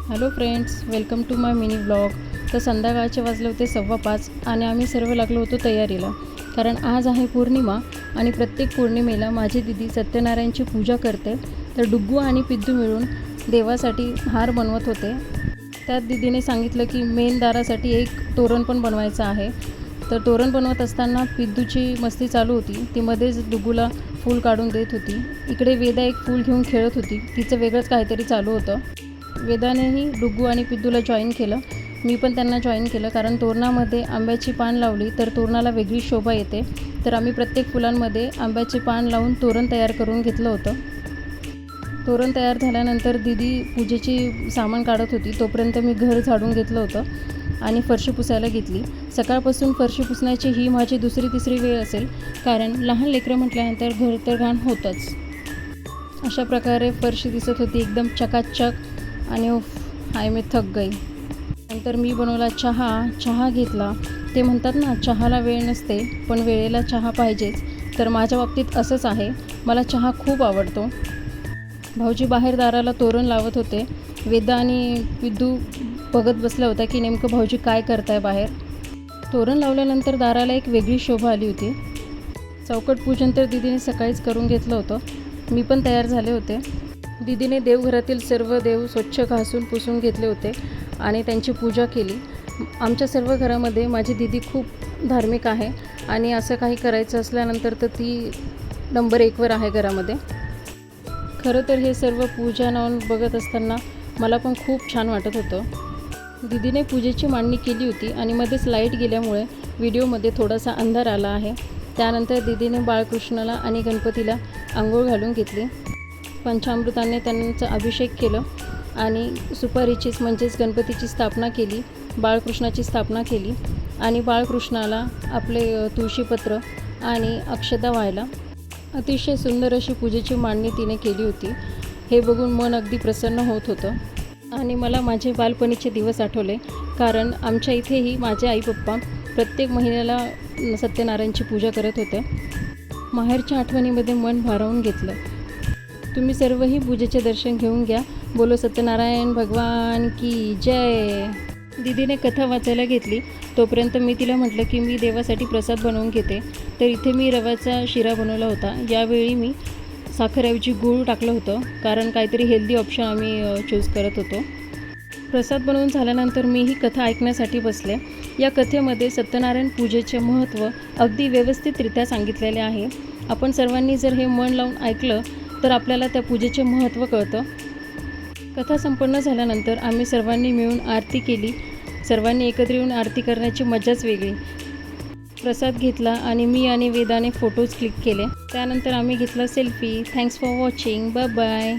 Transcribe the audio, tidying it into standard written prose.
Hello friends, welcome to my mini blog. तर संध्याकाळचे वाजले होते 5:15 आणि आम्ही सर्व लागलो होतो तयारीला. कारण आज आहे पौर्णिमा आणि प्रत्येक पौर्णिमेला माझी दीदी सत्यनारायणची पूजा करते. तर डुग्गू आणि पिद्दू मिळून देवासाठी हार बनवत होते. त्यात दीदीने सांगितलं की मेन दारासाठी एक तोरण पण बनवायचं आहे. तर तोरण बनवत असताना पिद्दूची मस्ती चालू होती. ती मध्येच डुग्गूला फूल काढून देत होती. इकडे वेदा एक फूल घेऊन खेळत होती. तिचं वेगळंच काहीतरी चालू होतं. वेदानेही डुग्गू आणि पिद्दूला जॉईन केलं. मी पण त्यांना जॉईन केलं, कारण तोरणामध्ये आंब्याची पान लावली तर तोरणाला वेगळी शोभा येते. तर आम्ही प्रत्येक फुलांमध्ये आंब्याचे पान लावून तोरण तयार करून घेतलं होतं. तोरण तयार झाल्यानंतर दीदी पूजेची सामान काढत होती. तोपर्यंत मी घर झाडून घेतलं होतं आणि फरशी पुसायला घेतली. सकाळपासून फरशी पुसण्याची ही माझी तिसरी वेळ असेल, कारण लहान लेकरं म्हटल्यानंतर घर तर घाण होतंच. अशा प्रकारे फरशी दिसत होती एकदम चकाचक आणि हाय मी थक गई. नंतर मी बनवला चहा घेतला. ते म्हणतात ना, चहाला वेळ नसते पण वेळेला चहा पाहिजेच. तर माझ्या बाबतीत असंच आहे. मला चहा खूप आवडतो. भाऊजी बाहेर दाराला तोरण लावत होते. वेदा आणि पिद्दू बघत बसला होता की नेमकं भाऊजी काय करताय बाहेर. तोरण लावल्यानंतर दाराला एक वेगळी शोभा आली होती. चौकट पूजन तर दीदीने सकाळीच करून घेतलं होतं. मी पण तयार झाले होते. दीदीने देवघरातील सर्व देव स्वच्छ घासून पुसून घेतले होते आणि त्यांची पूजा केली. आमच्या सर्व घरामध्ये माझी दीदी खूप धार्मिक आहे आणि असं काही करायचं असल्यानंतर तर ती नंबर 1वर आहे घरामध्ये. खरं तर हे सर्व पूजा लावून बघत असताना मला पण खूप छान वाटत होतं. दीदीने पूजेची मांडणी केली होती आणि मध्येच लाईट गेल्यामुळे व्हिडिओमध्ये थोडासा अंधार आला आहे. त्यानंतर दीदीने बाळकृष्णाला आणि गणपतीला आंघोळ घालून घेतली. पंचामृताने त्यांचा अभिषेक केलं आणि सुपारीचीच म्हणजेच गणपतीची स्थापना केली. बाळकृष्णाची स्थापना केली आणि बाळकृष्णाला आपले तुळशीपत्र आणि अक्षता व्हायला. अतिशय सुंदर अशी पूजेची मांडणी तिने केली होती. हे बघून मन अगदी प्रसन्न होत होतं आणि मला माझे बालपणीचे दिवस आठवले, कारण आमच्या इथेही माझे आई पप्पा प्रत्येक महिन्याला सत्यनारायणची पूजा करत होते. माहेरच्या आठवणीमध्ये मन भारावून घेतलं. तुम्ही सर्वही पूजेचे दर्शन घेऊन घ्या. बोलो सत्यनारायण भगवान की जय. दीदीने कथा वाचायला घेतली. तोपर्यंत मी तिला म्हटलं की मी देवासाठी प्रसाद बनवून घेते. तर इथे मी रव्याचा शिरा बनवला होता. यावेळी मी साखरऐवजी गूळ टाकलं होतं, कारण काहीतरी हेल्दी ऑप्शन आम्ही चूज करत होतो. प्रसाद बनवून झाल्यानंतर मी ही कथा ऐकण्यासाठी बसले. या कथेमध्ये सत्यनारायण पूजेचे महत्त्व अगदी व्यवस्थितरित्या सांगितलेले आहे. आपण सर्वांनी जर हे मन लावून ऐकलं तर आपल्याला त्या पूजेचे महत्त्व कळतं. कथा संपन्न झाल्यानंतर आम्ही सर्वांनी मिळून आरती केली. सर्वांनी एकत्र येऊन आरती करण्याची मजाच वेगळी. प्रसाद घेतला आणि मी आणि वेदाने फोटोज क्लिक केले. त्यानंतर आम्ही घेतला selfie. Thanks for watching. Bye bye.